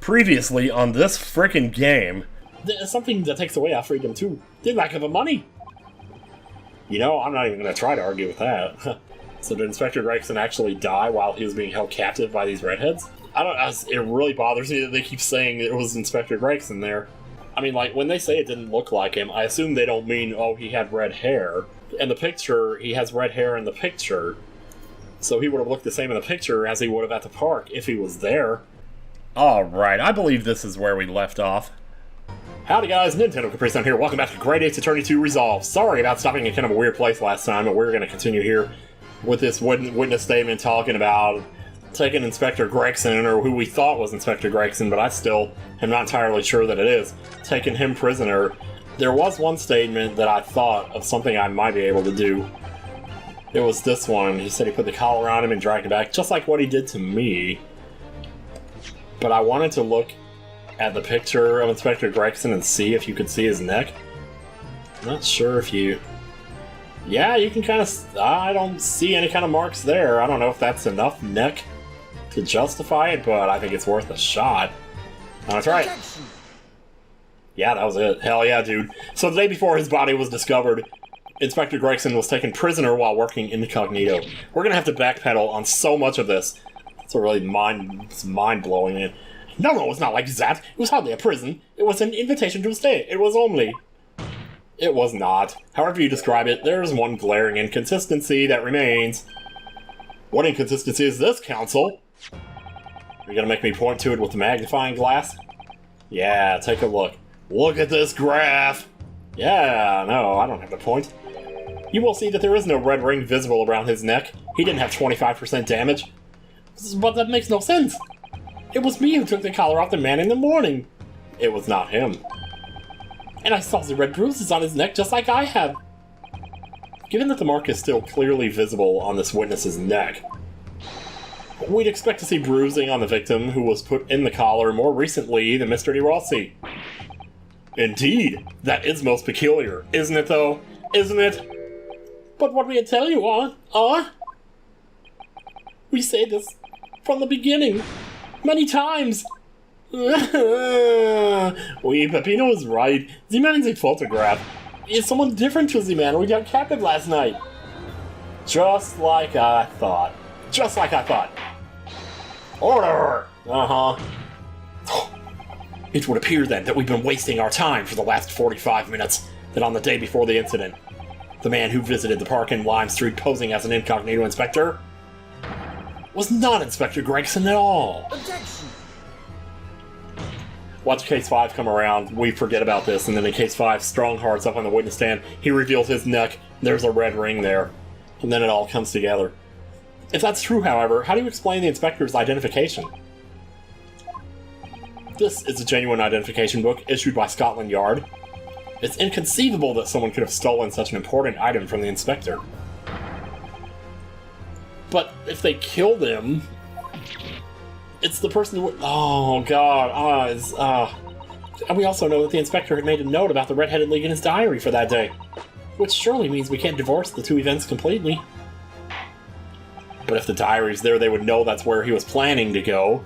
Previously on this frickin' game. There's something that takes away our freedom too. The lack of money. You know, I'm not even going to try to argue with that. So did Inspector Gregson actually die while he was being held captive by these redheads? It really bothers me that they keep saying it was Inspector Gregson there. I mean, like, when they say it didn't look like him, I assume they don't mean, oh, he had red hair. In the picture, he has red hair in the picture. So he would have looked the same in the picture as he would have at the park if he was there. Alright, I believe this is where we left off. Howdy guys, NintendoCapriSun here. Welcome back to GAA2 Resolve. Sorry about stopping in kind of a weird place last time, but we're going to continue here with this witness statement talking about taking Inspector Gregson, or who we thought was Inspector Gregson, but I still am not entirely sure that it is, taking him prisoner. There was one statement that I thought of something I might be able to do. It was this one. He said he put the collar on him and dragged him back, just like what he did to me. But I wanted to look at the picture of Inspector Gregson and see if you could see his neck. I'm not sure if you... Yeah, you can kind of... I don't see any kind of marks there. I don't know if that's enough neck to justify it, but I think it's worth a shot. That's right. Yeah, that was it. Hell yeah, dude. So the day before his body was discovered, Inspector Gregson was taken prisoner while working incognito. We're gonna have to backpedal on so much of this. It's really mind-blowing, man. No, it's not like that. It was hardly a prison. It was an invitation to stay. It was only... It was not. However you describe it, there's one glaring inconsistency that remains. What inconsistency is this, Counsel? Are you gonna make me point to it with the magnifying glass? Yeah, take a look. Look at this graph! Yeah, no, I don't have to point. You will see that there is no red ring visible around his neck. He didn't have 25% damage. But that makes no sense. It was me who took the collar off the man in the morning. It was not him. And I saw the red bruises on his neck just like I have. Given that the mark is still clearly visible on this witness's neck, we'd expect to see bruising on the victim who was put in the collar more recently than Mr. DeRossi. Indeed, that is most peculiar, isn't it though? Isn't it? But what we tell you, we say this from the beginning, many times. Peppino is right. The man in the photograph is someone different to the man we got captive last night. Just like I thought. Just like I thought. Order! It would appear then that we've been wasting our time for the last 45 minutes, that on the day before the incident, the man who visited the park in Lime Street posing as an incognito inspector was not Inspector Gregson at all. Objection! Watch Case 5 come around, we forget about this, and then in Case 5, Strongheart's up on the witness stand, he reveals his neck, there's a red ring there, and then it all comes together. If that's true, however, how do you explain the inspector's identification? This is a genuine identification book issued by Scotland Yard. It's inconceivable that someone could have stolen such an important item from the inspector. But if they killed him, it's the person who... Oh, God. And we also know that the inspector had made a note about the Red-Headed League in his diary for that day, which surely means we can't divorce the two events completely. But if the diary's there, they would know that's where he was planning to go.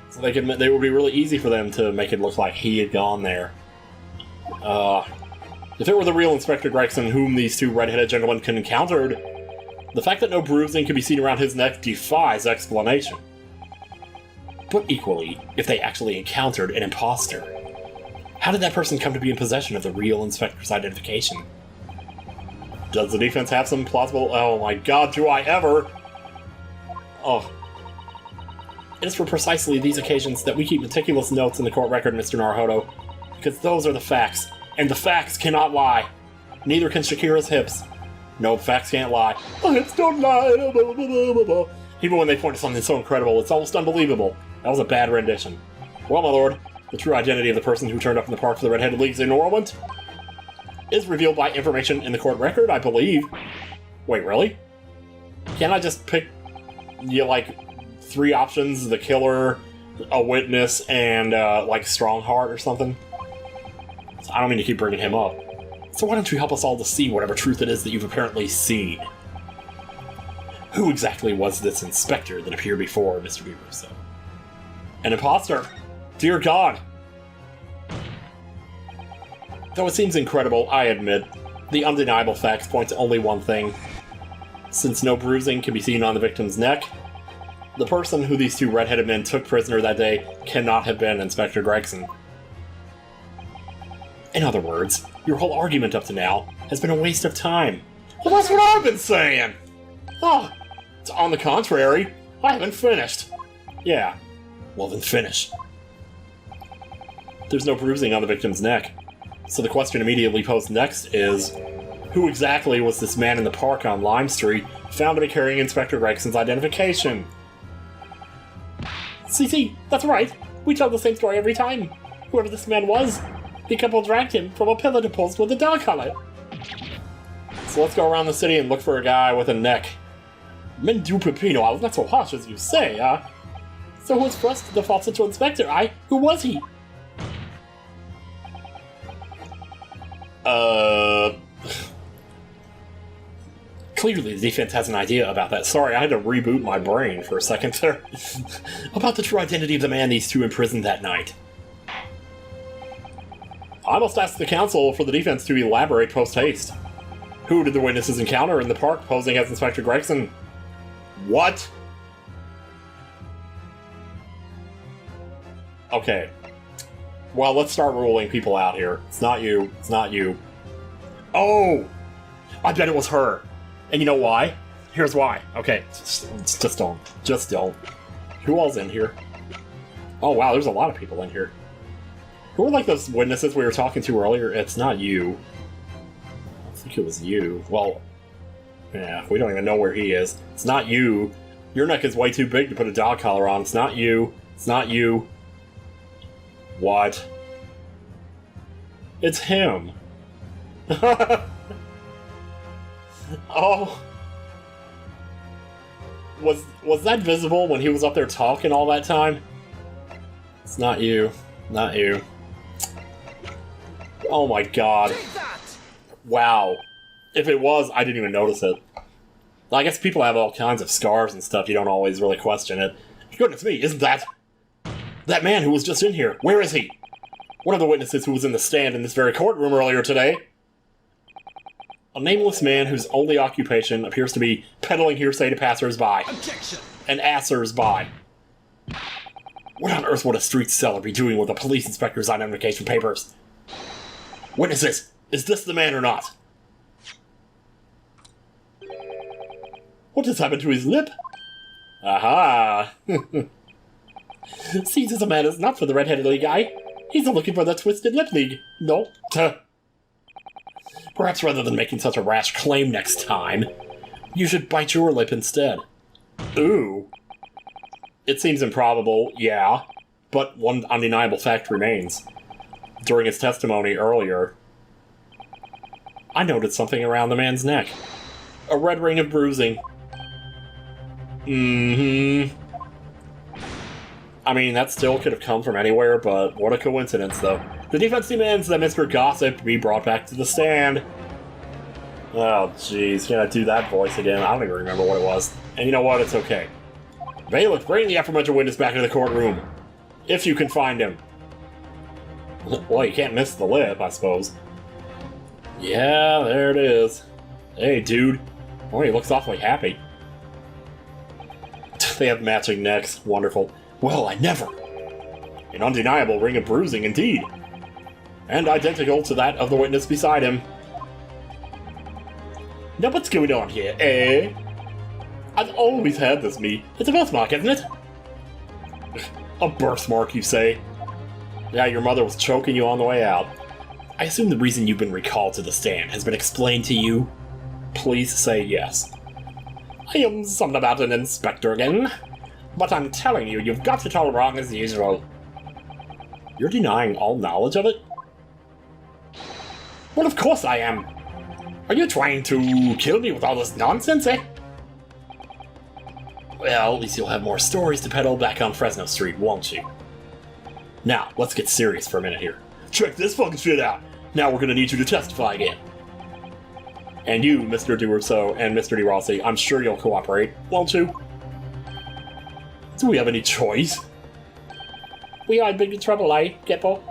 So they would be really easy for them to make it look like he had gone there. If it were the real Inspector Gregson whom these two red-headed gentlemen encountered, the fact that no bruising could be seen around his neck defies explanation. But equally, if they actually encountered an imposter, how did that person come to be in possession of the real inspector's identification? Does the defense have some plausible... Oh my god, do I ever! Oh. It is for precisely these occasions that we keep meticulous notes in the court record, Mr. Naruhodo, because those are the facts, and the facts cannot lie. Neither can Shakira's hips. No, facts can't lie. Oh, hips don't lie. Even when they point to something so incredible, it's almost unbelievable. That was a bad rendition. Well, my lord, the true identity of the person who turned up in the park for the Red-Headed League's enrollment is revealed by information in the court record, I believe. Wait, really? Can't I just pick, like, 3 options? The killer, a witness, and, like, Strongheart or something? So I don't mean to keep bringing him up. So why don't you help us all to see whatever truth it is that you've apparently seen? Who exactly was this inspector that appeared before Mr. Russo? An imposter! Dear God! Though it seems incredible, I admit, the undeniable facts point to only one thing. Since no bruising can be seen on the victim's neck, the person who these two red-headed men took prisoner that day cannot have been Inspector Gregson. In other words, your whole argument up to now has been a waste of time. Well, that's what I've been saying! Oh, on the contrary, I haven't finished. Yeah, well then finish. There's no bruising on the victim's neck, so the question immediately posed next is, who exactly was this man in the park on Lime Street found to be carrying Inspector Gregson's identification? See, that's right. We tell the same story every time. Whoever this man was, the couple dragged him from a pillar to post with a dog collar. So let's go around the city and look for a guy with a neck. Mendu Pepino, I was not so harsh as you say, So who was first the false to Inspector? Who was he? Clearly the defense has an idea about that. Sorry, I had to reboot my brain for a second there. About the true identity of the man these two imprisoned that night. I must ask the counsel for the defense to elaborate post-haste. Who did the witnesses encounter in the park posing as Inspector Gregson? What? Okay. Well, let's start ruling people out here. It's not you. It's not you. Oh! I bet it was her. And you know why? Here's why. Okay, just don't. Just don't. Who all's in here? Oh wow, there's a lot of people in here. Who are like those witnesses we were talking to earlier? It's not you. I don't think it was you. Well, yeah, we don't even know where he is. It's not you. Your neck is way too big to put a dog collar on. It's not you. It's not you. What? It's him. Oh. Was that visible when he was up there talking all that time? It's not you. Not you. Oh my god. Wow. If it was, I didn't even notice it. I guess people have all kinds of scars and stuff, you don't always really question it. Goodness me, isn't that man who was just in here? Where is he? One of the witnesses who was in the stand in this very courtroom earlier today. A nameless man whose only occupation appears to be peddling hearsay to passers-by. Objection! And assers-by. What on earth would a street seller be doing with a police inspector's identification papers? Witnesses, is this the man or not? What has happened to his lip? Aha! Seems as a man is not for the red-headed league guy. He's looking for the twisted lip league. No. Perhaps rather than making such a rash claim next time, you should bite your lip instead. Ooh. It seems improbable, yeah, but one undeniable fact remains. During his testimony earlier, I noted something around the man's neck. A red ring of bruising. Mm-hmm. I mean, that still could have come from anywhere, but what a coincidence, though. The defense demands that Mr. Gossip be brought back to the stand. Oh, jeez, gonna do that voice again. I don't even remember what it was. And you know what? It's okay. Bailiff, bring the aforementioned witness back into the courtroom. If you can find him. Well, you can't miss the lip, I suppose. Yeah, there it is. Hey, dude. Oh, he looks awfully happy. They have matching necks. Wonderful. Well, I never. An undeniable ring of bruising, indeed. And identical to that of the witness beside him. Now what's going on here, eh? I've always had this, me. It's a birthmark, isn't it? A birthmark, you say? Yeah, your mother was choking you on the way out. I assume the reason you've been recalled to the stand has been explained to you? Please say yes. I am something about an inspector again. But I'm telling you, you've got it all wrong as usual. You're denying all knowledge of it? Well, of course I am. Are you trying to kill me with all this nonsense, eh? Well, at least you'll have more stories to peddle back on Fresno Street, won't you? Now, let's get serious for a minute here. Check this fucking shit out! Now we're gonna need you to testify again. And you, Mr. DeRusso and Mr. DeRossi, I'm sure you'll cooperate, won't you? Do we have any choice? We are in big trouble, eh, Gippo?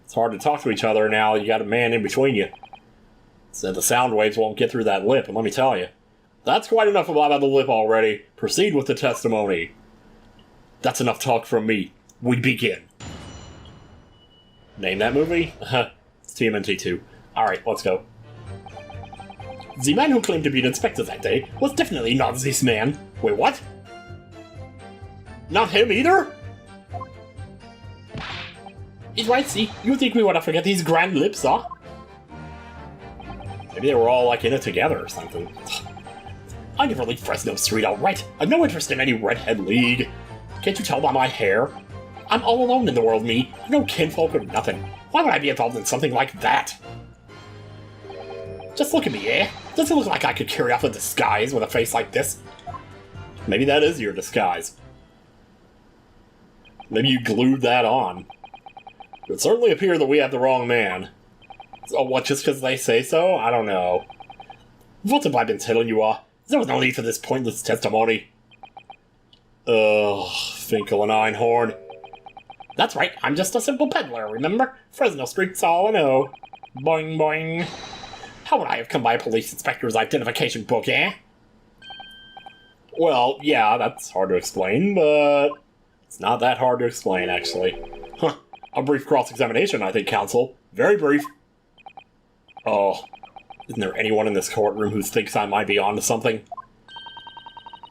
It's hard to talk to each other now. You got a man in between you. So the sound waves won't get through that lip, and let me tell you. That's quite enough about the lip already. Proceed with the testimony. That's enough talk from me. We begin. Name that movie? It's TMNT 2. Alright, let's go. The man who claimed to be an inspector that day was definitely not this man. Wait, what? Not him either? It's right, see? You think we want to forget these grand lips, huh? Maybe they were all, like, in it together or something. I never leave Fresno Street, alright? I've no interest in any redhead league. Can't you tell by my hair? I'm all alone in the world, me. No kinfolk or nothing. Why would I be involved in something like that? Just look at me, eh? Does it look like I could carry off a disguise with a face like this? Maybe that is your disguise. Maybe you glued that on. It would certainly appear that we have the wrong man. Oh, what, just because they say so? I don't know. What have I been telling you all? There was no need for this pointless testimony. Ugh, Finkel and Einhorn. That's right, I'm just a simple peddler, remember? Fresno Street's all I know. Boing boing. How would I have come by a police inspector's identification book, eh? Well, yeah, that's hard to explain, but it's not that hard to explain, actually. Huh. A brief cross-examination, I think, counsel. Very brief. Oh, isn't there anyone in this courtroom who thinks I might be onto something?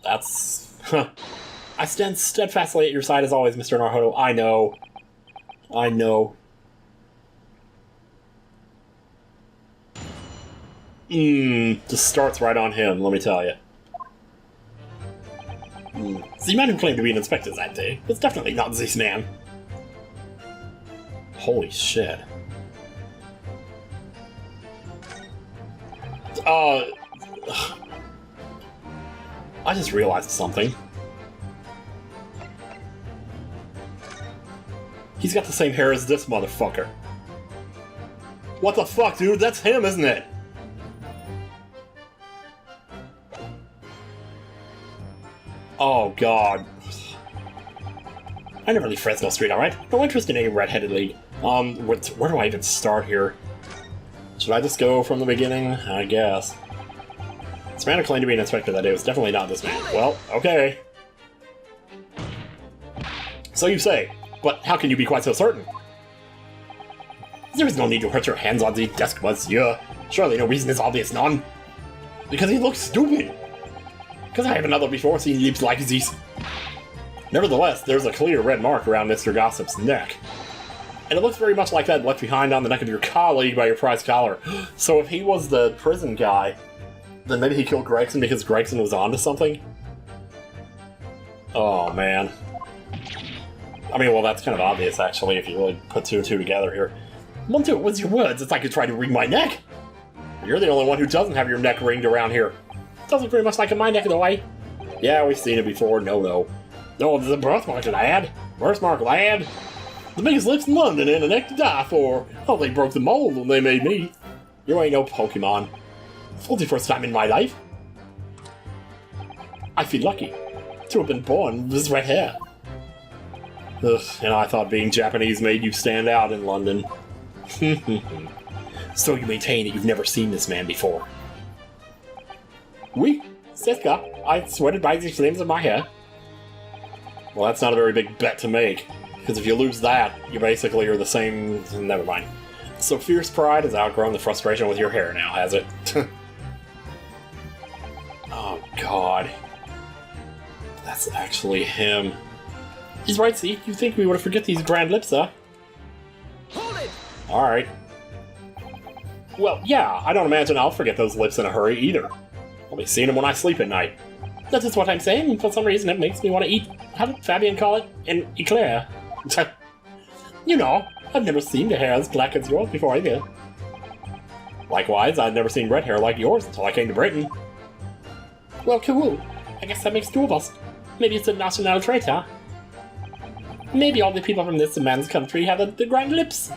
That's... Huh. I stand steadfastly at your side as always, Mr. Naruto. I know. I know. Just starts right on him, let me tell you. The man who claimed to be an inspector that day was definitely not this man. Holy shit. I just realized something. He's got the same hair as this motherfucker. What the fuck, dude? That's him, isn't it? Oh, God. I never leave Fresno Street, alright? No interest in any redheaded league. Where do I even start here? Should I just go from the beginning? I guess. This man who claimed to be an inspector that day was definitely not this man. Well, okay. So you say, but how can you be quite so certain? There is no need to hurt your hands on the desk, monsieur. Surely no reason is obvious, none. Because he looks stupid. Because I have another before seen lips like these. Nevertheless, there's a clear red mark around Mr. Gossip's neck. And it looks very much like that left behind on the neck of your colleague by your prize collar. So if he was the prison guy, then maybe he killed Gregson because Gregson was onto something? Oh, man. I mean, well, that's kind of obvious, actually, if you really put two and two together here. One, two, what's your words? It's like you're trying to ring my neck. You're the only one who doesn't have your neck ringed around here. Doesn't very much like in my neck of the way. Yeah, we've seen it before. No. No, it's a birthmark, lad. Birthmark, lad. The biggest lips in London and a neck to die for. Oh, they broke the mold when they made me. You ain't no Pokemon. 41st time in my life. I feel lucky to have been born with this red hair. Ugh, and I thought being Japanese made you stand out in London. So you maintain that you've never seen this man before? Oui, c'est ça. I sweated by the flames of my hair. Well, that's not a very big bet to make, because if you lose that, you basically are the same... Never mind. So fierce pride has outgrown the frustration with your hair now, has it? Oh, God. That's actually him. He's right, see? You think we would forget these grand lips, huh? Hold it! Alright. Well, yeah, I don't imagine I'll forget those lips in a hurry, either. I'll be seeing them when I sleep at night. That is what I'm saying, and for some reason it makes me want to eat, how did Fabian call it? An eclair. You know, I've never seen the hair as black as yours before either. Likewise, I've never seen red hair like yours until I came to Britain. Well, cool. I guess that makes two of us. Maybe it's a national trait, huh? Maybe all the people from this man's country have the grand lips.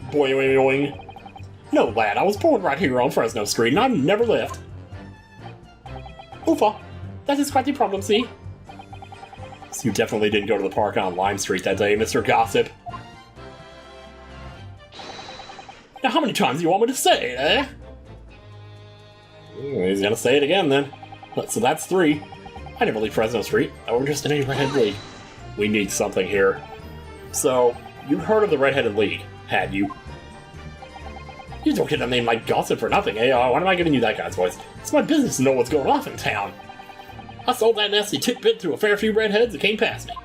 Boing. No, lad, I was born right here on Fresno Street, and I never left. Oofa, that is quite the problem, see? So you definitely didn't go to the park on Lime Street that day, Mr. Gossip. Now, how many times do you want me to say it, eh? He's gonna say it again, then. So that's 3. I never leave Fresno Street. We're just in a Redhead League. We need something here. So, you heard of the Redheaded League, had you? You don't get a name like Gossip for nothing, eh? Why am I giving you that guy's voice? It's my business to know what's going on in town. I sold that nasty tidbit to a fair few redheads that came past me.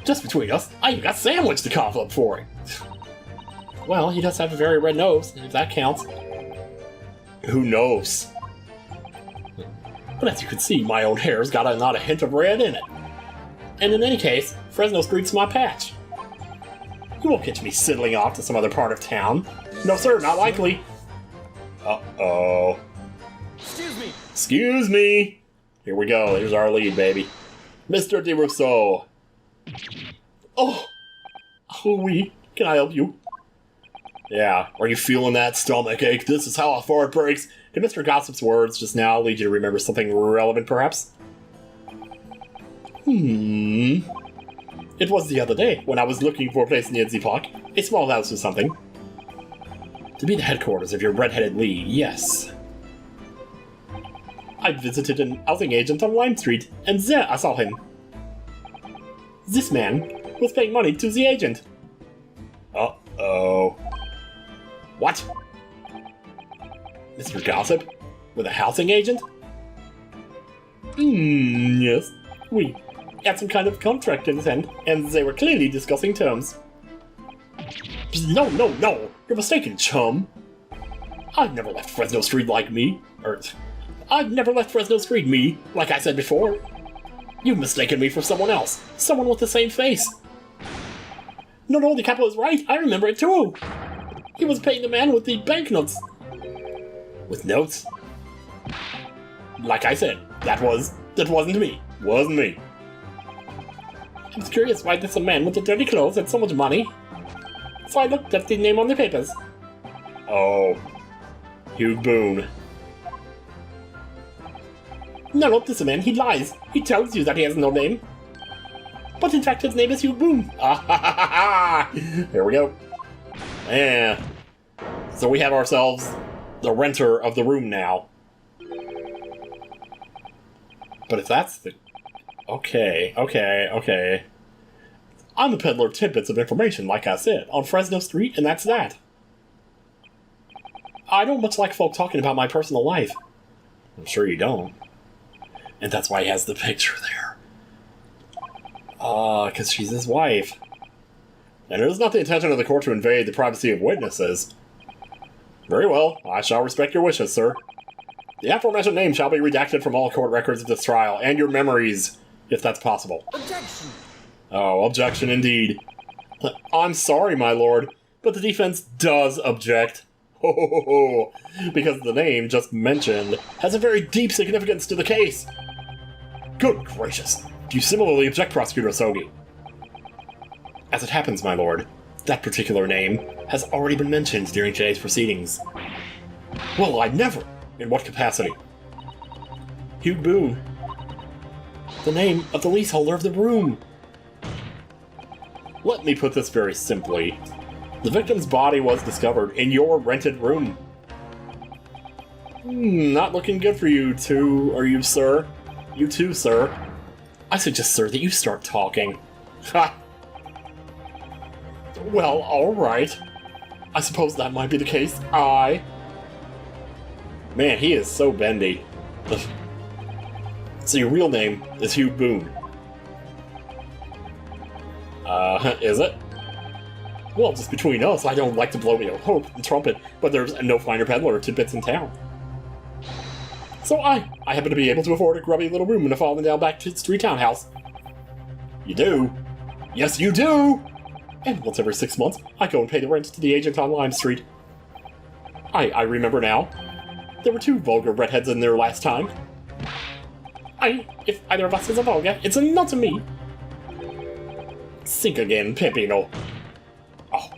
Just between us, I even got sandwiched the conflict for it. Well, he does have a very red nose, if that counts. Who knows? But as you can see, my own hair's got not a hint of red in it. And in any case, Fresno Street's my patch. You won't catch me sidling off to some other part of town. No sir, not likely. Uh-oh. Excuse me! Excuse me! Here we go, here's our lead, baby. Mr. de Rousseau. Oh! Oh, oui. Can I help you? Yeah, are you feeling that stomach ache? This is how far it breaks. Did Mr. Gossip's words just now lead you to remember something relevant, perhaps? It was the other day, when I was looking for a place near the park. A small house or something. To be the headquarters of your Red-Headed League, yes. I visited an housing agent on Lime Street, and there I saw him. This man was paying money to the agent. Uh-oh. What? Mr. Gossip? With a housing agent? Yes. We had some kind of contract in his hand, and they were clearly discussing terms. No, you're mistaken, chum. I've never left Fresno Street like me. I've never left Fresno Street, me, like I said before. You've mistaken me for someone else. Someone with the same face. No, the capo is right. I remember it too. He was paying the man with the banknotes. With notes? Like I said, that wasn't me. Wasn't me. I was curious why this man with the dirty clothes had so much money. So I looked at the name on the papers. Oh. Hugh Boone. No, this man, he lies. He tells you that he has no name. But in fact, his name is Hugh Boone. Ah ha ha ha! Here we go. Yeah. So we have ourselves the renter of the room now. But if that's the... Okay. I'm a peddler of tidbits of information, like I said, on Fresno Street, and that's that. I don't much like folk talking about my personal life. I'm sure you don't. And that's why he has the picture there. Because she's his wife. And it is not the intention of the court to invade the privacy of witnesses. Very well, I shall respect your wishes, sir. The aforementioned name shall be redacted from all court records of this trial, and your memories, if that's possible. Objection! Oh, objection indeed. I'm sorry, my lord, but the defense does object. Ho ho ho ho! Because the name just mentioned has a very deep significance to the case. Good gracious! Do you similarly object, Prosecutor Osogi? As it happens, my lord, that particular name has already been mentioned during today's proceedings. Well, I'd never! In what capacity? Hugh Boone. The name of the leaseholder of the room. Let me put this very simply. The victim's body was discovered in your rented room. Not looking good for you two, are you, sir? You too, sir. I suggest, sir, that you start talking. Ha! Well, alright. I suppose that might be the case. Man, he is so bendy. So your real name is Hugh Boone. Is it? Well, just between us, I don't like to blow me a hope and trumpet, but there's no finer peddler of tidbits in town. So I happen to be able to afford a grubby little room in a fallen down back street townhouse. You do? Yes, you do! And once every 6 months, I go and pay the rent to the agent on Lime Street. I remember now. There were 2 vulgar redheads in there last time. If either of us is a vulgar, it's not me. Sink again, Peppino. Oh,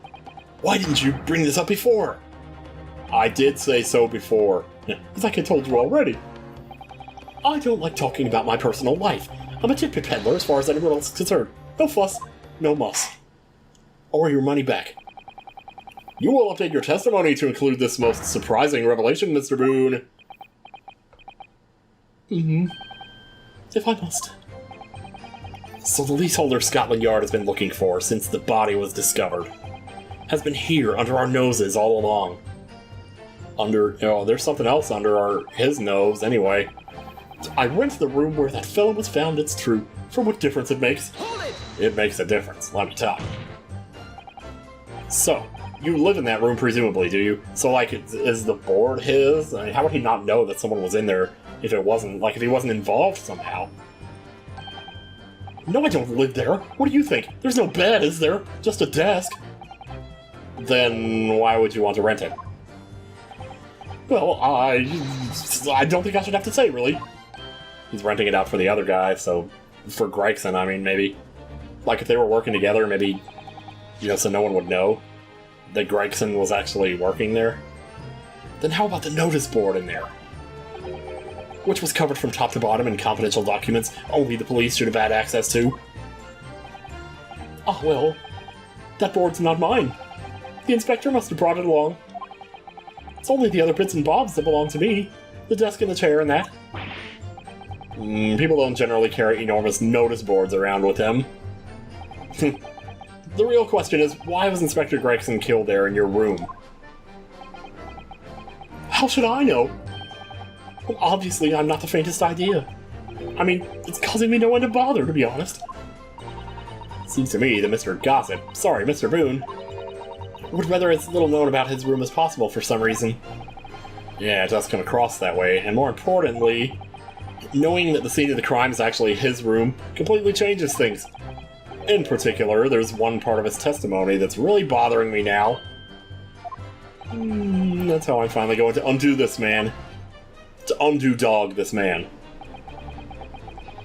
why didn't you bring this up before? I did say so before. It's like I told you already. I don't like talking about my personal life. I'm a tidbit peddler as far as anyone else is concerned. No fuss, no muss. Or your money back. You will update your testimony to include this most surprising revelation, Mr. Boone. If I must. So the leaseholder Scotland Yard has been looking for since the body was discovered. Has been here under our noses all along. There's something else under his nose anyway. I went to the room where that fellow was found, it's true. For what difference it makes? Hold it! It makes a difference, let me tell you. So, you live in that room presumably, do you? So, like, is the board his? I mean, how would he not know that someone was in there if it wasn't, like, if he wasn't involved somehow? No, I don't live there. What do you think? There's no bed, is there? Just a desk. Then why would you want to rent it? Well, I don't think I should have to say, really. He's renting it out for the other guy, so... For Gregson, I mean, maybe... Like, if they were working together, maybe... so no one would know that Gregson was actually working there. Then how about the notice board in there? Which was covered from top to bottom in confidential documents only the police should have had access to. Ah, well... That board's not mine. The inspector must have brought it along. It's only the other bits and bobs that belong to me. The desk and the chair and that. People don't generally carry enormous notice boards around with them. The real question is, why was Inspector Gregson killed there in your room? How should I know? Well, obviously I'm not the faintest idea. I mean, it's causing me no end of bother, to be honest. Seems to me that Mr. Gossip, sorry, Mr. Boone, would rather as little known about his room as possible for some reason. Yeah, it does come across that way, and more importantly, knowing that the scene of the crime is actually his room completely changes things. In particular, there's one part of his testimony that's really bothering me now. That's how I'm finally going to undo this man. To undo dog this man.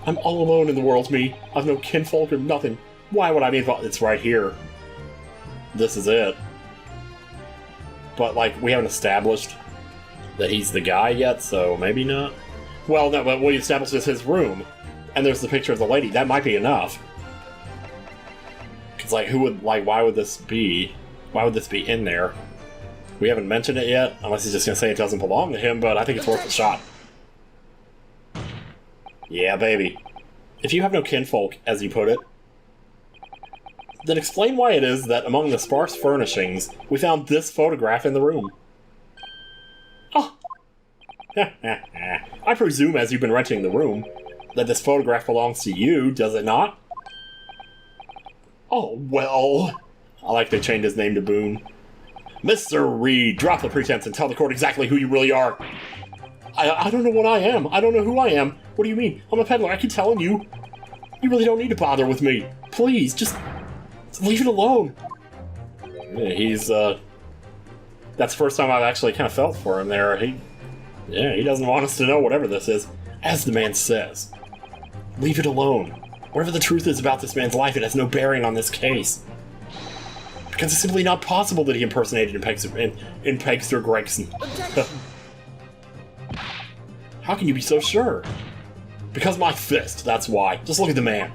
I'm all alone in the world, me. I've no kinfolk or nothing. Why would I be involved? It's right here. This is it. But, like, we haven't established that he's the guy yet, so maybe not. Well, no, but we established it's his room, and there's the picture of the lady. That might be enough. Because, like, why would this be? Why would this be in there? We haven't mentioned it yet, unless he's just gonna say it doesn't belong to him, but I think it's worth a shot. Yeah, baby. If you have no kinfolk, as you put it, then explain why it is that among the sparse furnishings, we found this photograph in the room. Oh! I presume, as you've been renting the room, that this photograph belongs to you, does it not? Oh, well... I like they changed his name to Boone. Mr. Reed, drop the pretense and tell the court exactly who you really are. I don't know what I am. I don't know who I am. What do you mean? I'm a peddler, I keep telling you. You really don't need to bother with me. Please, just leave it alone. Yeah, he's, that's the first time I've actually kind of felt for him there. He doesn't want us to know whatever this is. As the man says, leave it alone. Whatever the truth is about this man's life, it has no bearing on this case. Because it's simply not possible that he impersonated Impegster Gregson. How can you be so sure? Because my fist, that's why. Just look at the man.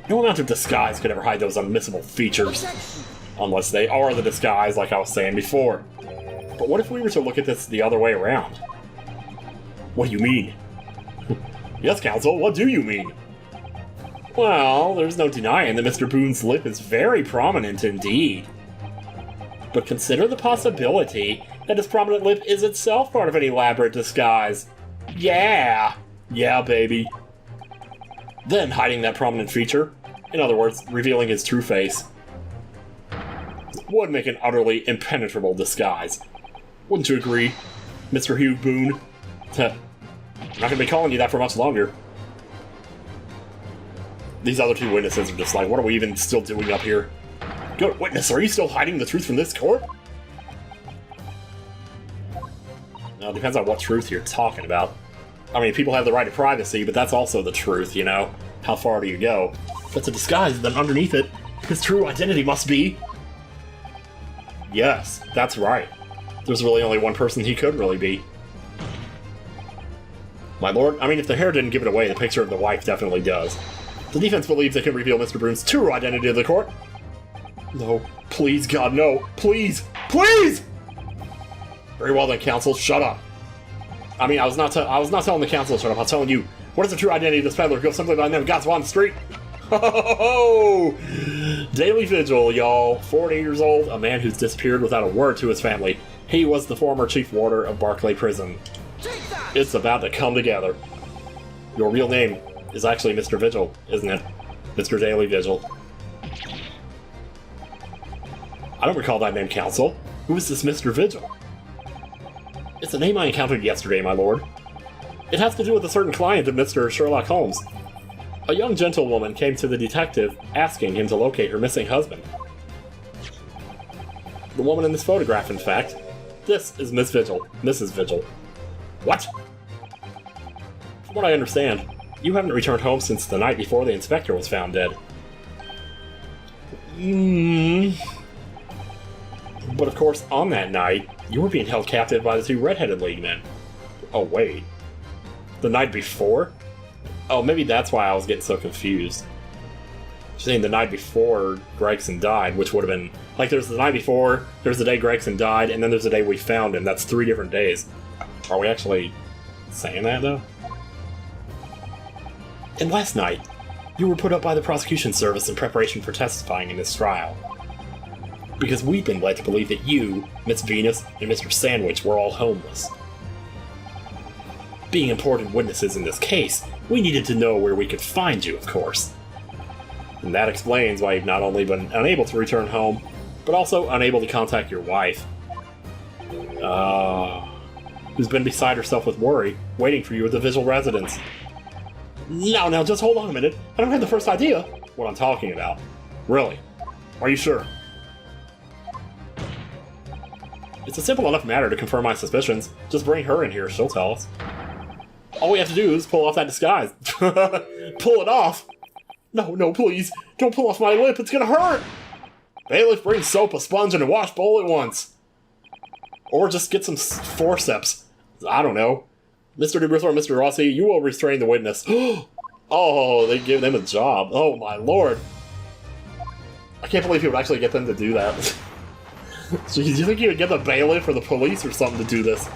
No amount of disguise could ever hide those unmissable features. Unless they are the disguise, like I was saying before. But what if we were to look at this the other way around? What do you mean? Yes, counsel, what do you mean? Well, there's no denying that Mr. Boone's lip is very prominent indeed. But consider the possibility that his prominent lip is itself part of an elaborate disguise. Yeah! Yeah, baby. Then hiding that prominent feature, in other words, revealing his true face, would make an utterly impenetrable disguise. Wouldn't you agree, Mr. Hugh Boone? I'm not gonna be calling you that for much longer. These other two witnesses are just like, what are we even still doing up here? Good witness, are you still hiding the truth from this court? Now, it depends on what truth you're talking about. I mean, people have the right to privacy, but that's also the truth, you know? How far do you go? If it's a disguise, then underneath it, his true identity must be... Yes, that's right. There's really only one person he could really be. My lord, I mean, if the hair didn't give it away, the picture of the wife definitely does. The defense believes they can reveal Mr. Brune's true identity to the court. No. Please, God, no. Please! Please! Very well then, counsel. Shut up. I mean, I was not telling the counsel to shut up. I'm telling you. What is the true identity of this peddler? Go simply by the name of God's on the street. Ho! Daily vigil, y'all. 48 years old, a man who's disappeared without a word to his family. He was the former chief warder of Barclay Prison. It's about to come together. Your real name is actually Mr. Vigil, isn't it? Mr. Daily Vigil. I don't recall that name, counsel. Who is this Mr. Vigil? It's a name I encountered yesterday, my lord. It has to do with a certain client of Mr. Sherlock Holmes. A young gentlewoman came to the detective asking him to locate her missing husband. The woman in this photograph, in fact. This is Miss Vigil. Mrs. Vigil. What? From what I understand, you haven't returned home since the night before the inspector was found dead. But of course, on that night, you were being held captive by the two red-headed league men. Oh, wait. The night before? Oh, maybe that's why I was getting so confused. She's saying the night before Gregson died, which would have been... Like, there's the night before, there's the day Gregson died, and then there's the day we found him. That's 3 different days. Are we actually saying that, though? And last night, you were put up by the prosecution service in preparation for testifying in this trial. Because we've been led to believe that you, Miss Venus, and Mr. Sandwich were all homeless. Being important witnesses in this case, we needed to know where we could find you, of course. And that explains why you've not only been unable to return home, but also unable to contact your wife. Who's been beside herself with worry, waiting for you at the Vigil residence. Now, just hold on a minute. I don't have the first idea what I'm talking about. Really? Are you sure? It's a simple enough matter to confirm my suspicions. Just bring her in here, she'll tell us. All we have to do is pull off that disguise. Pull it off? No, please. Don't pull off my lip, it's gonna hurt! Bailiff, bring soap, a sponge, and a wash bowl at once. Or just get some forceps. I don't know. Mr. DeBristle or Mr. Rossi, you will restrain the witness. Oh, they gave them a job. Oh my lord. I can't believe he would actually get them to do that. So do you think you would get the bailiff or the police or something to do this?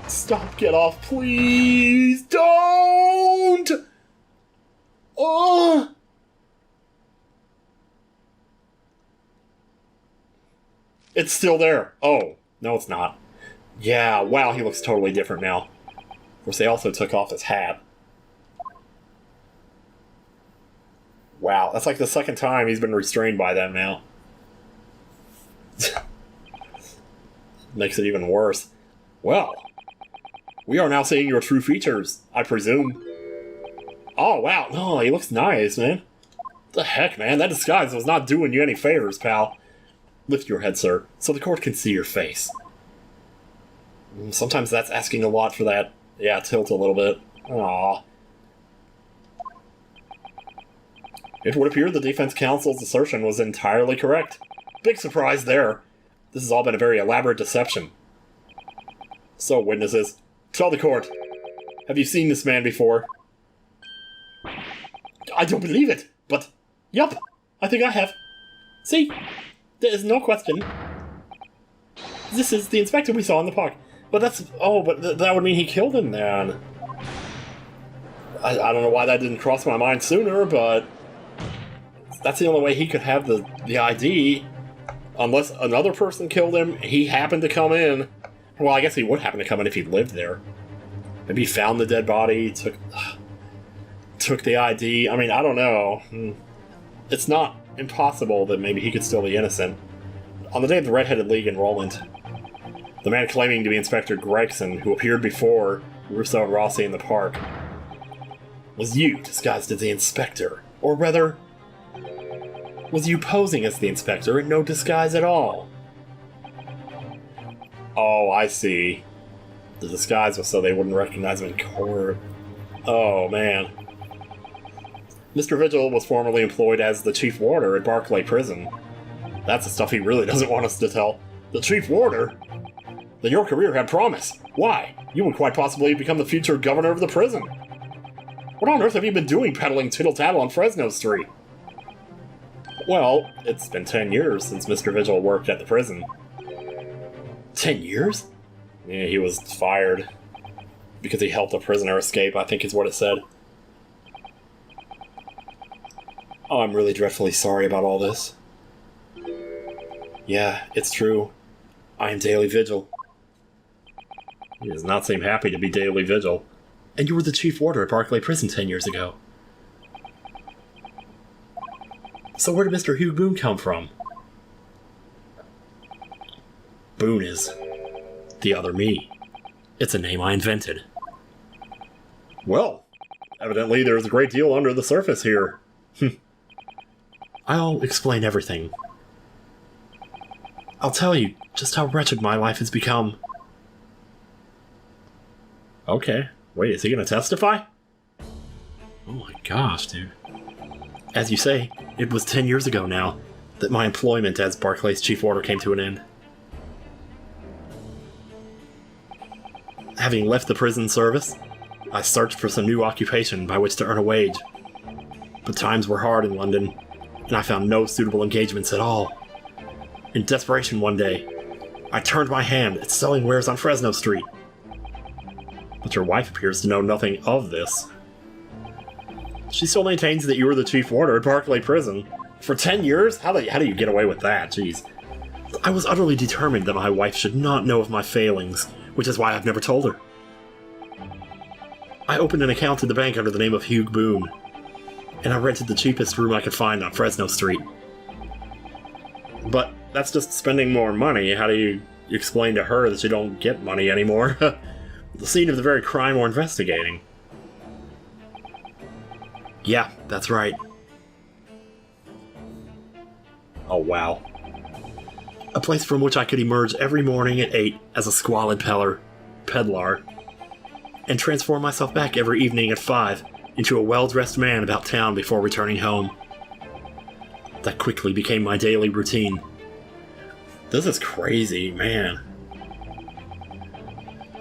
Stop, get off, please! Don't! Oh! It's still there. Oh, no it's not. Yeah, wow, he looks totally different now. Of course, they also took off his hat. Wow, that's like the second time he's been restrained by them now. Makes it even worse. Well, we are now seeing your true features, I presume. Oh, wow. No, he looks nice, man. What the heck, man? That disguise was not doing you any favors, pal. Lift your head, sir, so the court can see your face. Sometimes that's asking a lot for that. Yeah, tilt a little bit. Aww. It would appear the defense counsel's assertion was entirely correct. Big surprise there. This has all been a very elaborate deception. So, witnesses, tell the court. Have you seen this man before? I don't believe it, but... Yup, I think I have. See? There is no question. This is the inspector we saw in the park. But that's... Oh, but that would mean he killed him then. I don't know why that didn't cross my mind sooner, but... That's the only way he could have the ID. Unless another person killed him, he happened to come in. Well, I guess he would happen to come in if he lived there. Maybe he found the dead body, took the ID. I mean, I don't know. It's not impossible that maybe he could still be innocent. On the day of the Red-Headed League enrollment, the man claiming to be Inspector Gregson, who appeared before Russo and Rossi in the park, was you disguised as the inspector. Or rather, was you posing as the inspector in no disguise at all? Oh, I see. The disguise was so they wouldn't recognize him in court. Oh, man. Mr. Vigil was formerly employed as the chief warder at Barclay Prison. That's the stuff he really doesn't want us to tell. The chief warder? Then your career had promise. Why? You would quite possibly become the future governor of the prison. What on earth have you been doing peddling tittle-tattle on Fresno Street? Well, it's been 10 years since Mr. Vigil worked at the prison. 10 years? Yeah, he was fired. Because he helped a prisoner escape, I think is what it said. Oh, I'm really dreadfully sorry about all this. Yeah, it's true. I am Daily Vigil. He does not seem happy to be Daily Vigil. And you were the chief warder at Barclay Prison 10 years ago. So where did Mr. Hugh Boone come from? Boone is the other me. It's a name I invented. Well, evidently there's a great deal under the surface here. I'll explain everything. I'll tell you just how wretched my life has become. Okay. Wait, is he gonna testify? Oh my gosh, dude. As you say, it was 10 years ago now that my employment as Barclay's chief warder came to an end. Having left the prison service, I searched for some new occupation by which to earn a wage. But times were hard in London, and I found no suitable engagements at all. In desperation one day, I turned my hand at selling wares on Fresno Street. But your wife appears to know nothing of this. She still maintains that you were the chief warder at Barclay Prison. For 10 years? How do you get away with that? Jeez. I was utterly determined that my wife should not know of my failings, which is why I've never told her. I opened an account at the bank under the name of Hugh Boone, and I rented the cheapest room I could find on Fresno Street. But that's just spending more money. How do you explain to her that you don't get money anymore? The scene of the very crime we're investigating. Yeah, that's right. Oh, wow. A place from which I could emerge every morning at 8 as a squalid peddler, and transform myself back every evening at 5 into a well-dressed man about town before returning home. That quickly became my daily routine. This is crazy, man.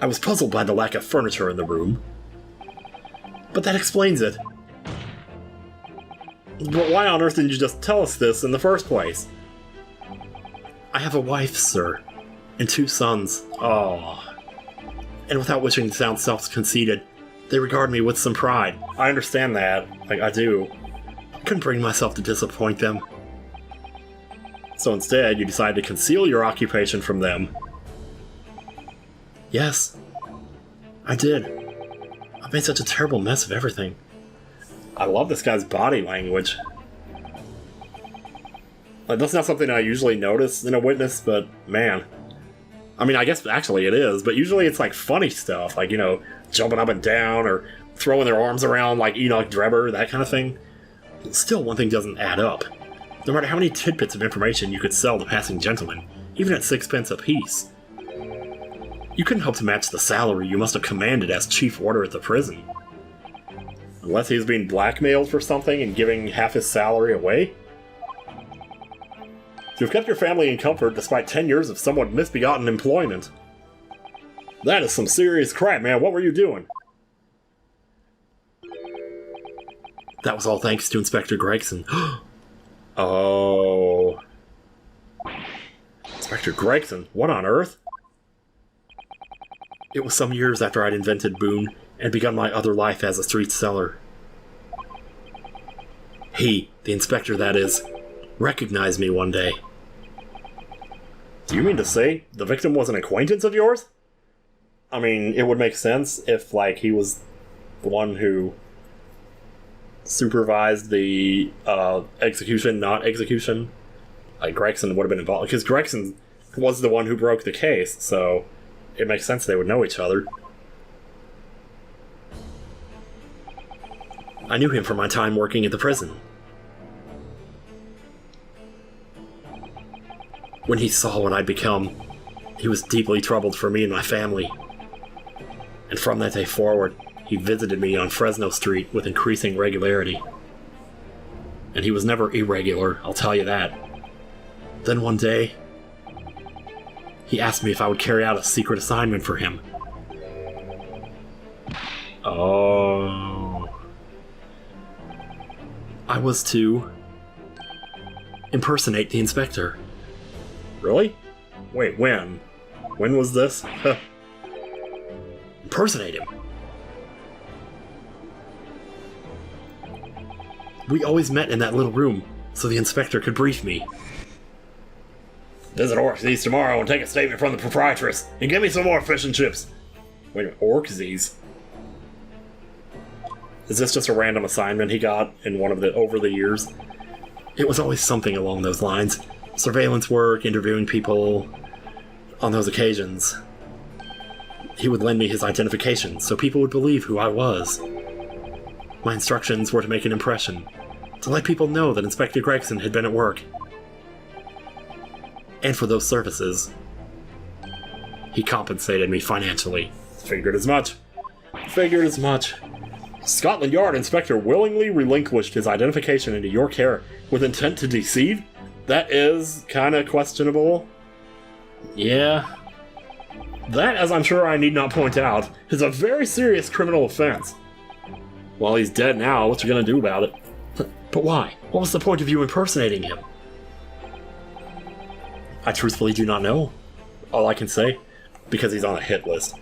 I was puzzled by the lack of furniture in the room, but that explains it. But why on earth didn't you just tell us this in the first place? I have a wife, sir, and 2 sons. Oh. And without wishing to sound self-conceited, they regard me with some pride. I understand that. I do. I couldn't bring myself to disappoint them. So instead, you decided to conceal your occupation from them. Yes, I did. I made such a terrible mess of everything. I love this guy's body language. Like, that's not something I usually notice in a witness, but man. I mean, I guess actually it is, but usually it's like funny stuff, like, you know, jumping up and down or throwing their arms around like Enoch Drebber, that kind of thing. Still, one thing doesn't add up. No matter how many tidbits of information you could sell to passing gentlemen, even at 6 pence apiece, you couldn't hope to match the salary you must have commanded as chief warder at the prison. Unless he was being blackmailed for something and giving half his salary away? You've kept your family in comfort despite 10 years of somewhat misbegotten employment. That is some serious crap, man. What were you doing? That was all thanks to Inspector Gregson. Oh. Inspector Gregson? What on earth? It was some years after I'd invented Boone and begun my other life as a street seller. He, the inspector that is, recognized me one day. Do you mean to say the victim was an acquaintance of yours? I mean, it would make sense if, like, he was the one who supervised the execution, not execution. Like, Gregson would have been involved, because Gregson was the one who broke the case, so it makes sense they would know each other. I knew him from my time working at the prison. When he saw what I'd become, he was deeply troubled for me and my family. And from that day forward, he visited me on Fresno Street with increasing regularity. And he was never irregular, I'll tell you that. Then one day, He asked me if I would carry out a secret assignment for him. Oh. I was to impersonate the inspector. Really? Wait, when? When was this? Impersonate him. We always met in that little room, so the inspector could brief me. Visit Orkzies tomorrow and take a statement from the proprietress, and give me some more fish and chips. Wait a minute, Orkzies? Is this just a random assignment he got in one of the over the years? It was always something along those lines. Surveillance work, interviewing people. On those occasions, he would lend me his identification so people would believe who I was. My instructions were to make an impression, to let people know that Inspector Gregson had been at work. And for those services, he compensated me financially. Figured as much. Figured as much. Scotland Yard inspector willingly relinquished his identification into your care with intent to deceive? That is kinda questionable. Yeah. That, as I'm sure I need not point out, is a very serious criminal offense. Well, he's dead now, what you gonna do about it? But why? What was the point of you impersonating him? I truthfully do not know. All I can say, because he's on a hit list.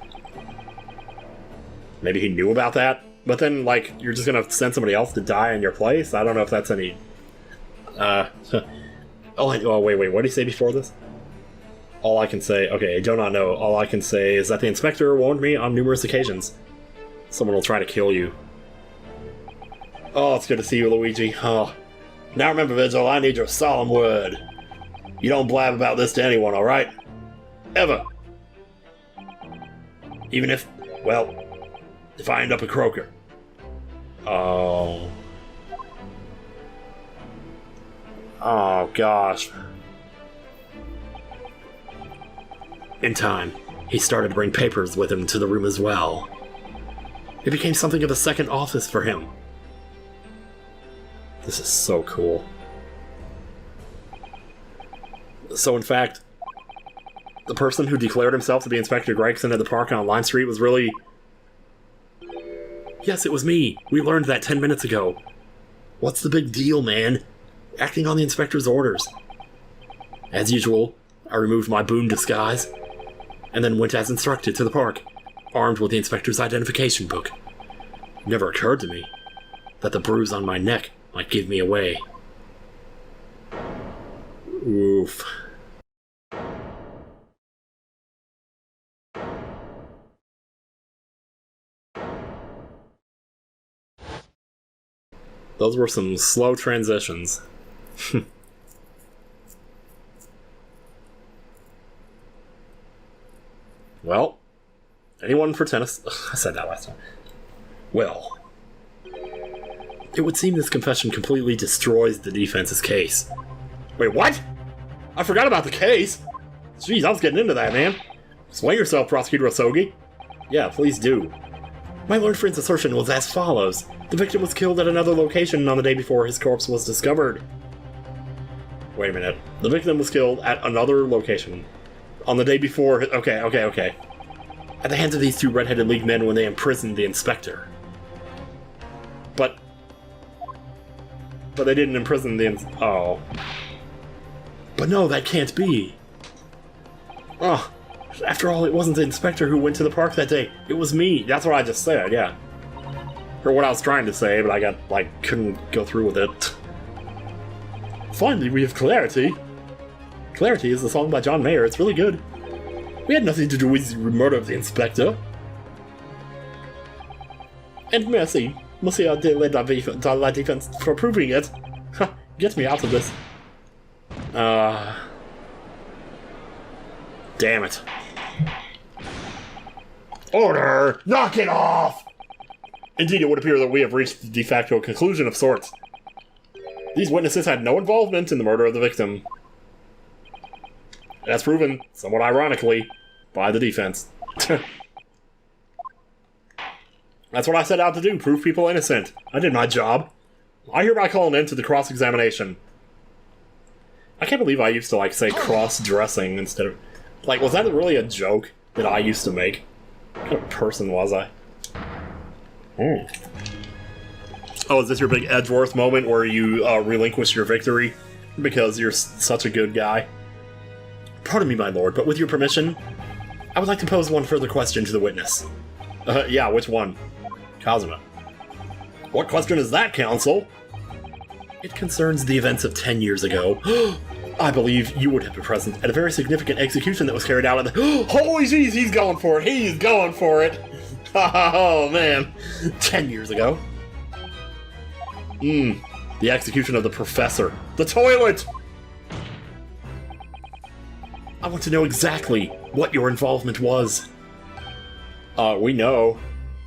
Maybe he knew about that? But then, like, you're just gonna send somebody else to die in your place? I don't know if that's any... Oh, wait, what did he say before this? All I can say... Okay, I do not know. All I can say is that the inspector warned me on numerous occasions. Someone will try to kill you. Oh, it's good to see you, Luigi. Oh. Now remember, Vigil, I need your solemn word. You don't blab about this to anyone, alright? Ever. Even if... well... if I end up a croaker. Oh. Oh, gosh. In time, he started to bring papers with him to the room as well. It became something of a second office for him. This is so cool. So, in fact, the person who declared himself to be Inspector Gregson at the park on Lime Street was really... Yes, it was me. We learned that 10 minutes ago. What's the big deal, man? Acting on the inspector's orders. As usual, I removed my boon disguise, and then went as instructed to the park, armed with the inspector's identification book. It never occurred to me that the bruise on my neck might give me away. Oof. Those were some slow transitions. Well, anyone for tennis? I said that last time. Well, it would seem this confession completely destroys the defense's case. Wait, what? I forgot about the case! Jeez, I was getting into that, man. Explain yourself, Prosecutor Osogi. Yeah, please do. My learned friend's assertion was as follows. The victim was killed at another location on the day before his corpse was discovered. Wait a minute. The victim was killed at another location on the day before... Okay. At the hands of these two Red-Headed League men when they imprisoned the inspector. But they didn't imprison the... Oh. But no, that can't be. Oh. After all, it wasn't the inspector who went to the park that day. It was me. That's what I just said, yeah. Or what I was trying to say, but I couldn't go through with it. Finally, we have Clarity. Clarity is a song by John Mayer. It's really good. We had nothing to do with the murder of the inspector. And merci, Monsieur de la Défense, for proving it. Get me out of this. Damn it. Order! Knock it off! Indeed, it would appear that we have reached the de facto conclusion of sorts. These witnesses had no involvement in the murder of the victim. As proven, somewhat ironically, by the defense. That's what I set out to do, prove people innocent. I did my job. I hereby call an end to the cross-examination. I can't believe I used to, say cross-dressing instead of... Like, was that really a joke that I used to make? What kind of person was I? Oh, is this your big Edgeworth moment where you relinquish your victory because you're such a good guy? Pardon me, my lord, but with your permission, I would like to pose one further question to the witness. Yeah, which one? Kazuma. What question is that, counsel? It concerns the events of 10 years ago. I believe you would have been present at a very significant execution that was carried out at the... Holy jeez, he's going for it! He's going for it! Oh, man. 10 years ago. The execution of the professor. The toilet! I want to know exactly what your involvement was. We know.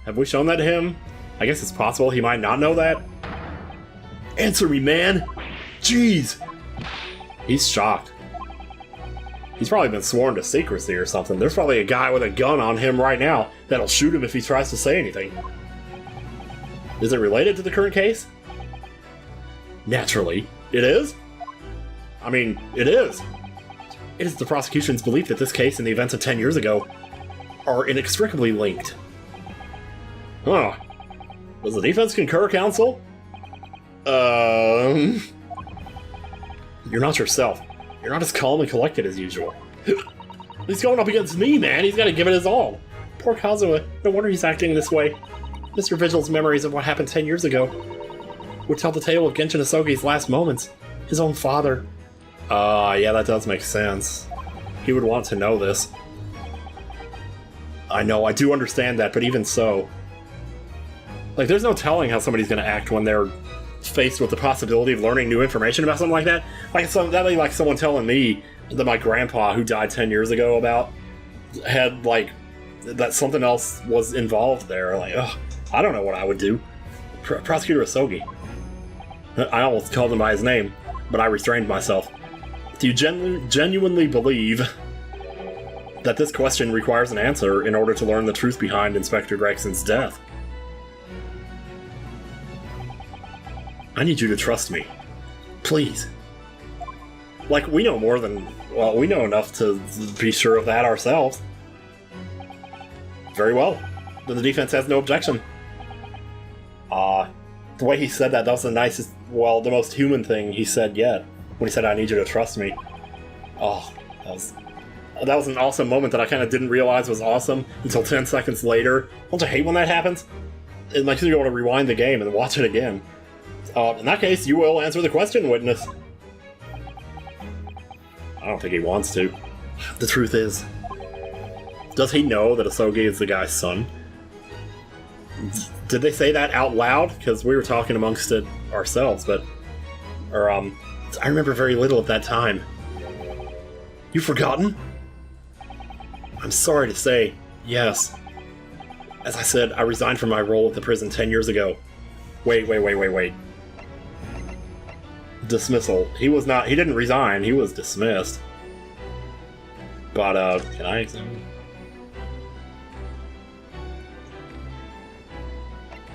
Have we shown that to him? I guess it's possible he might not know that. Answer me, man! Jeez! He's shocked. He's probably been sworn to secrecy or something. There's probably a guy with a gun on him right now that'll shoot him if he tries to say anything. Is it related to the current case? Naturally. It is? I mean, it is. It is the prosecution's belief that this case and the events of 10 years ago are inextricably linked. Huh. Does the defense concur, counsel? You're not yourself. You're not as calm and collected as usual. He's going up against me, man. He's got to give it his all. Poor Kazuma. No wonder he's acting this way. Mr. Vigil's memories of what happened 10 years ago would tell the tale of Genshin Asogi's last moments. His own father. Yeah, that does make sense. He would want to know this. I know, I do understand that, but even so... Like, there's no telling how somebody's gonna act when they're faced with the possibility of learning new information about something like that. Like, that'd be like someone telling me that my grandpa, who died 10 years ago, had, like, that something else was involved there. Like, ugh, I don't know what I would do. Prosecutor Asogi. I almost called him by his name, but I restrained myself. Do you genuinely believe that this question requires an answer in order to learn the truth behind Inspector Gregson's death? I need you to trust me. Please. Like, we know more than... Well, we know enough to be sure of that ourselves. Very well. Then the defense has no objection. The way he said that was the nicest... Well, the most human thing he said yet. When he said, I need you to trust me. Oh, that was an awesome moment that I kind of didn't realize was awesome until 10 seconds later. Don't you hate when that happens? It makes you want to rewind the game and watch it again. In that case, you will answer the question, witness. I don't think he wants to. The truth is, does he know that Asogi is the guy's son? Did they say that out loud? Because we were talking amongst it ourselves, but... I remember very little at that time. You've forgotten? I'm sorry to say, yes. As I said, I resigned from my role at the prison 10 years ago. Wait. Dismissal. He didn't resign, he was dismissed. But, can I examine?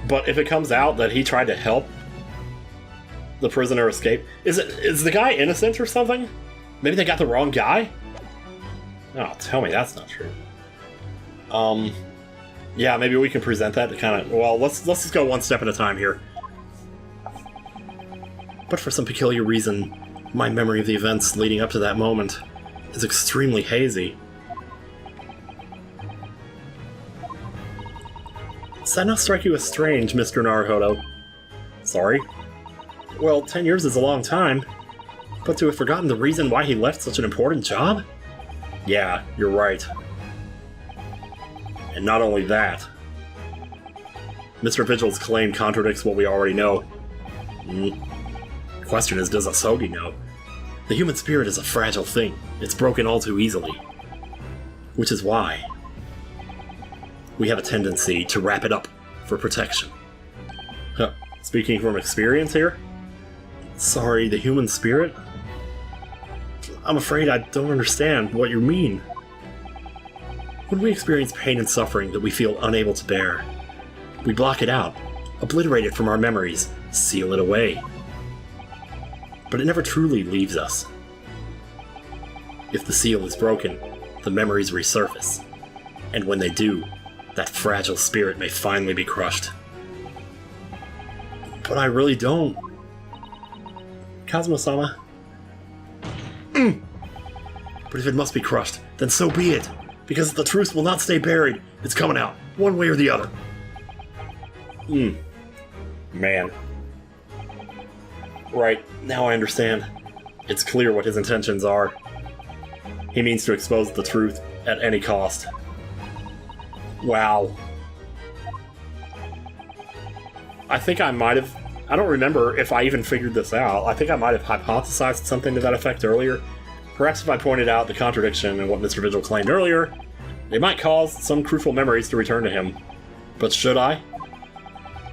But if it comes out that he tried to help the prisoner escape, is the guy innocent or something? Maybe they got the wrong guy? Oh, tell me that's not true. Yeah, maybe we can present that to kind of... Well, let's just go one step at a time here. But for some peculiar reason, my memory of the events leading up to that moment is extremely hazy. Does that not strike you as strange, Mr. Naruhodo? Sorry? Well, 10 years is a long time, but to have forgotten the reason why he left such an important job? Yeah, you're right. And not only that, Mr. Vigil's claim contradicts what we already know. The question is, does Asogi know? The human spirit is a fragile thing. It's broken all too easily. Which is why we have a tendency to wrap it up for protection. Huh. Speaking from experience here? Sorry, the human spirit? I'm afraid I don't understand what you mean. When we experience pain and suffering that we feel unable to bear, we block it out, obliterate it from our memories, seal it away. But it never truly leaves us. If the seal is broken, the memories resurface. And when they do, that fragile spirit may finally be crushed. But I really don't. Kazuma-sama. But if it must be crushed, then so be it. Because the truth will not stay buried. It's coming out, one way or the other. Man. Right, now I understand. It's clear what his intentions are. He means to expose the truth at any cost. Wow. I think I might have... I don't remember if I even figured this out. I think I might have hypothesized something to that effect earlier. Perhaps if I pointed out the contradiction in what Mr. Vigil claimed earlier, it might cause some crucial memories to return to him. But should I?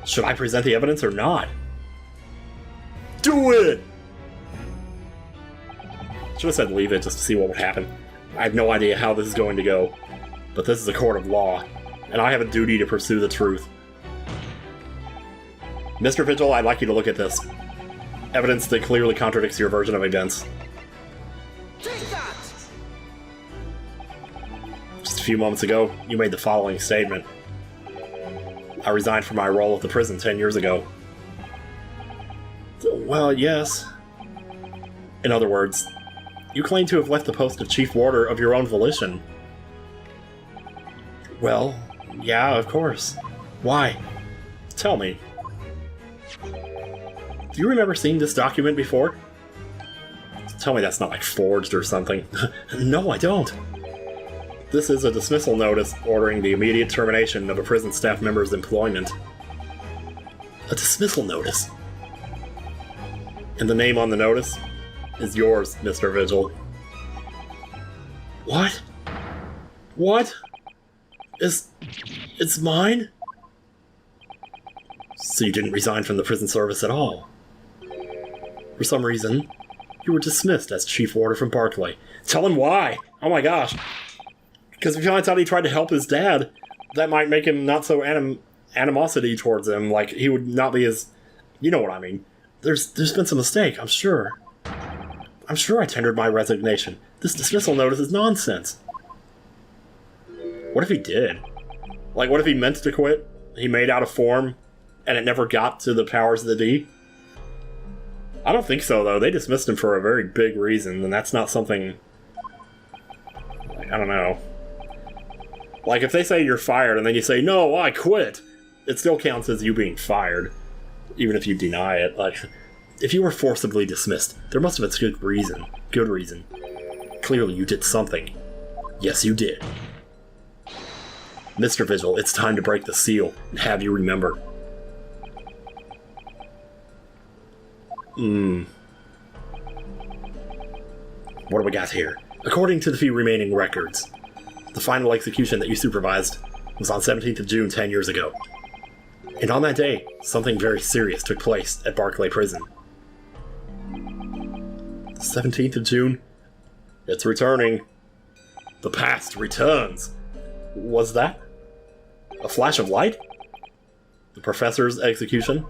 Should I present the evidence or not? Do it! Should have said leave it just to see what would happen. I have no idea how this is going to go. But this is a court of law, and I have a duty to pursue the truth. Mr. Vigil, I'd like you to look at this. Evidence that clearly contradicts your version of events. Take that! Just a few moments ago, you made the following statement. I resigned from my role at the prison 10 years ago. Well, yes. In other words, you claim to have left the post of Chief Warder of your own volition. Well, yeah, of course. Why? Tell me. Do you remember seeing this document before? Tell me that's not like forged or something. No, I don't. This is a dismissal notice ordering the immediate termination of a prison staff member's employment. A dismissal notice? And the name on the notice is yours, Mr. Vigil. What? What? It's mine? So you didn't resign from the prison service at all? For some reason, you were dismissed as Chief Warder from Barclay. Tell him why! Oh my gosh! Because if he finds out he tried to help his dad, that might make him not so animosity towards him, like he would not be as... You know what I mean. There's been some mistake, I'm sure. I'm sure I tendered my resignation. This dismissal notice is nonsense. What if he did? Like, what if he meant to quit? He made out a form, and it never got to the powers of the D? I don't think so, though. They dismissed him for a very big reason, and that's not something... Like, I don't know. Like, if they say you're fired, and then you say, no, I quit, it still counts as you being fired, even if you deny it. Like, if you were forcibly dismissed, there must have been good reason. Good reason. Clearly you did something. Yes, you did. Mr. Vigil, it's time to break the seal and have you remember. What do we got here? According to the few remaining records, the final execution that you supervised was on 17th of June 10 years ago. And on that day, something very serious took place at Barclay Prison. 17th of June? It's returning. The past returns. Was that a flash of light? The professor's execution?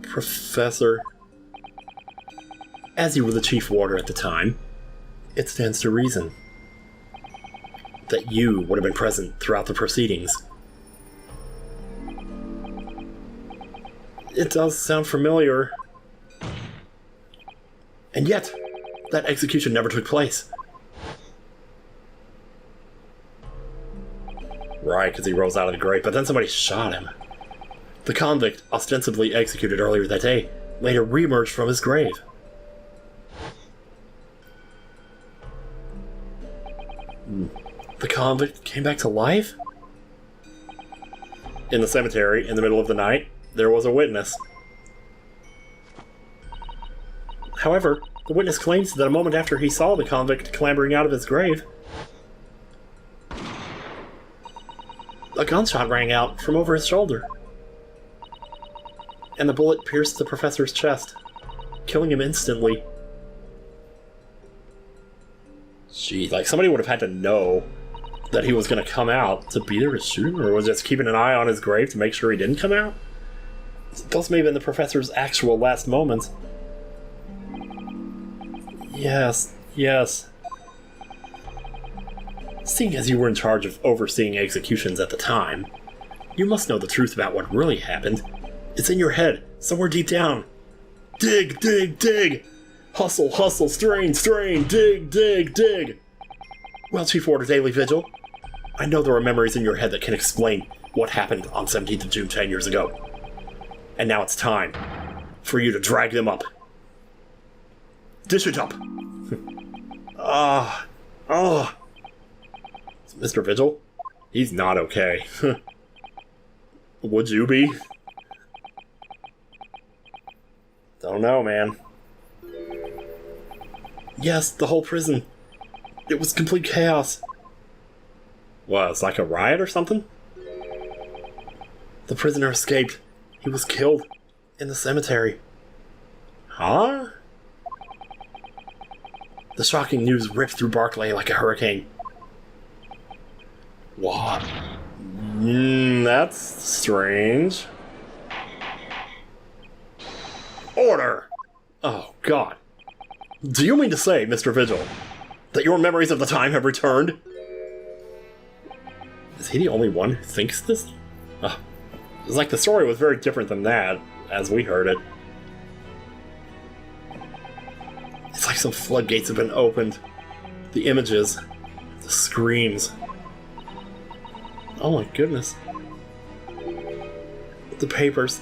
Professor... As you were the chief warder at the time, it stands to reason that you would have been present throughout the proceedings. It does sound familiar. And yet, that execution never took place. Right, because he rose out of the grave, but then somebody shot him. The convict, ostensibly executed earlier that day, later re-emerged from his grave. The convict came back to life? In the cemetery, in the middle of the night, there was a witness. However, the witness claims that a moment after he saw the convict clambering out of his grave, a gunshot rang out from over his shoulder, and the bullet pierced the professor's chest, killing him instantly. Gee, like somebody would have had to know that he was going to come out to be there to shoot him, or was just keeping an eye on his grave to make sure he didn't come out? Those may have been the professor's actual last moments. Yes, yes. Seeing as you were in charge of overseeing executions at the time, you must know the truth about what really happened. It's in your head, somewhere deep down. Dig, dig, dig! Hustle, hustle, strain, strain, dig, dig, dig! Well, Chief Warder Daily Vigil, I know there are memories in your head that can explain what happened on 17th of June 10 years ago. And now it's time for you to drag them up. Dish it up! Mr. Vigil? He's not okay. Would you be? Don't know, man. Yes, the whole prison. It was complete chaos. What, it's like a riot or something? The prisoner escaped. He was killed in the cemetery. Huh? The shocking news ripped through Barclay like a hurricane. What? That's strange. Order! Oh, God. Do you mean to say, Mr. Vigil, that your memories of the time have returned? Is he the only one who thinks this? It's like the story was very different than that, as we heard it. It's like some floodgates have been opened. The images, the screams. Oh my goodness. The papers.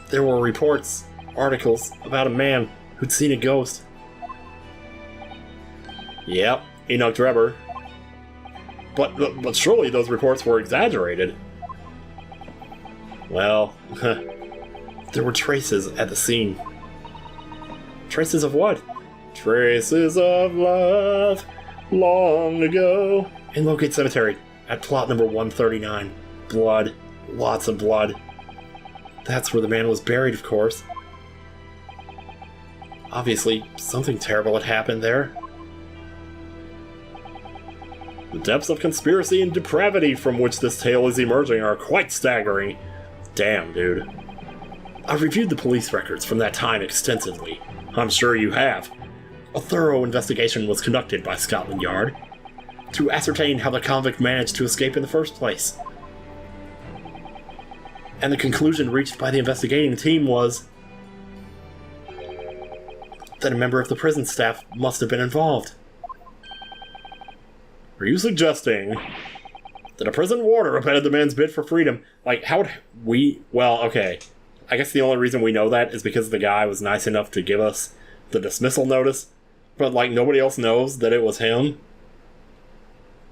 There were reports, articles about a man who'd seen a ghost. Yep, Enoch Drebber. But surely those reports were exaggerated. Well, there were traces at the scene. Traces of what? Traces of love long ago. In Locate Cemetery, at plot number 139. Blood. Lots of blood. That's where the man was buried, of course. Obviously, something terrible had happened there. The depths of conspiracy and depravity from which this tale is emerging are quite staggering. Damn, dude. I've reviewed the police records from that time extensively. I'm sure you have. A thorough investigation was conducted by Scotland Yard to ascertain how the convict managed to escape in the first place. And the conclusion reached by the investigating team was that a member of the prison staff must have been involved. Are you suggesting that a prison warder abetted the man's bid for freedom? Like, how would we... Well, okay. I guess the only reason we know that is because the guy was nice enough to give us the dismissal notice, but, like, nobody else knows that it was him.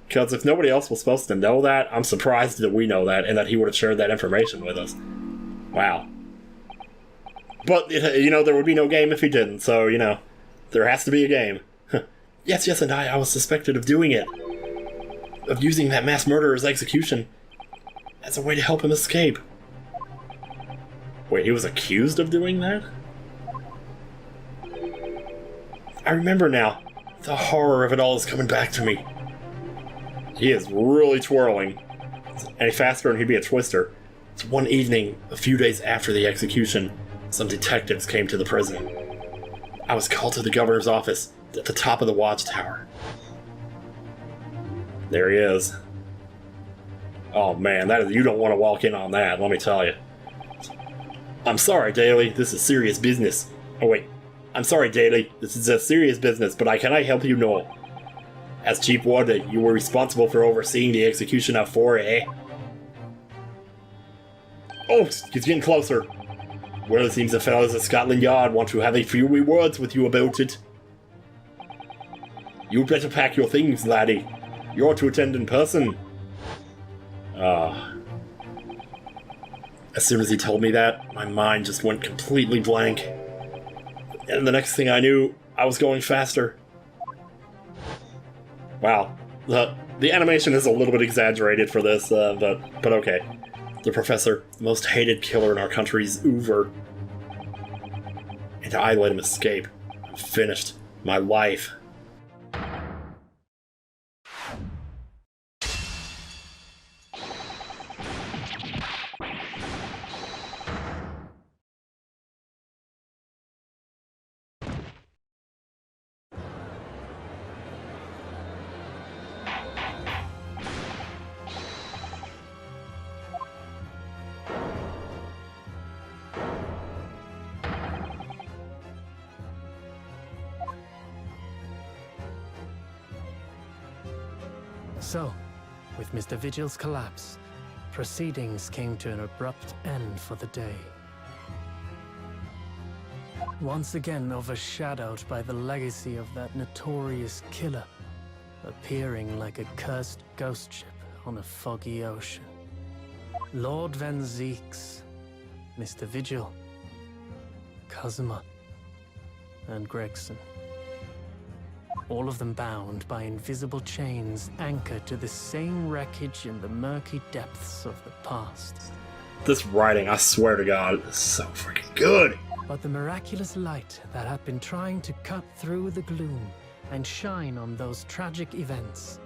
Because if nobody else was supposed to know that, I'm surprised that we know that, and that he would have shared that information with us. Wow. But, you know, there would be no game if he didn't, so, you know, there has to be a game. Yes, and I was suspected of doing it. Of using that mass murderer's execution as a way to help him escape. Wait, he was accused of doing that? I remember now. The horror of it all is coming back to me. He is really twirling. Any faster and he'd be a twister. It's one evening, a few days after the execution, some detectives came to the prison. I was called to the governor's office at the top of the watchtower. There he is. Oh man, you don't want to walk in on that, let me tell you. I'm sorry, Daly, this is serious business. Oh wait, I'm sorry, Daly, this is a serious business, but can I help you know? As Chief Warder, you were responsible for overseeing the execution of 4, eh? Oh, he's getting closer. Well, it seems the fellows at Scotland Yard want to have a few words with you about it. You'd better pack your things, laddie. You're to attend in person. As soon as he told me that, my mind just went completely blank. And the next thing I knew, I was going faster. Wow. The animation is a little bit exaggerated for this, but okay. The professor, the most hated killer in our country's Uber. And I let him escape. I'm finished. My life. So, with Mr. Vigil's collapse, proceedings came to an abrupt end for the day. Once again overshadowed by the legacy of that notorious killer, appearing like a cursed ghost ship on a foggy ocean. Lord Van Zeeks, Mr. Vigil, Kazuma, and Gregson. All of them bound by invisible chains anchored to the same wreckage in the murky depths of the past. This writing, I swear to God, is so freaking good. But the miraculous light that had been trying to cut through the gloom and shine on those tragic events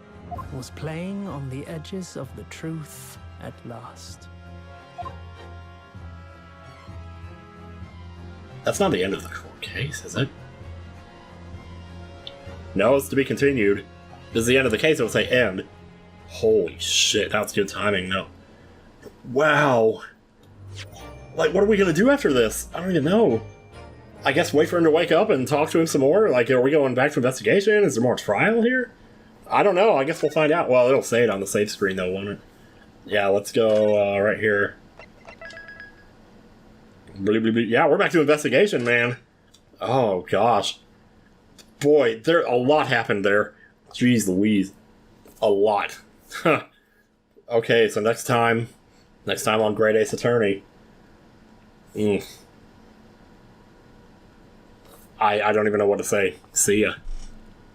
was playing on the edges of the truth at last. That's not the end of the court case, is it? No, it's to be continued. This is the end of the case, it would say end. Holy shit, that's good timing, no. Wow. Like, what are we gonna do after this? I don't even know. I guess wait for him to wake up and talk to him some more? Like, are we going back to investigation? Is there more trial here? I don't know, I guess we'll find out. Well, it'll say it on the save screen though, won't it? Yeah, let's go right here. Yeah, we're back to investigation, man. Oh, gosh. Boy, a lot happened there. Jeez Louise. A lot. Okay, so next time on Great Ace Attorney. I don't even know what to say. See ya.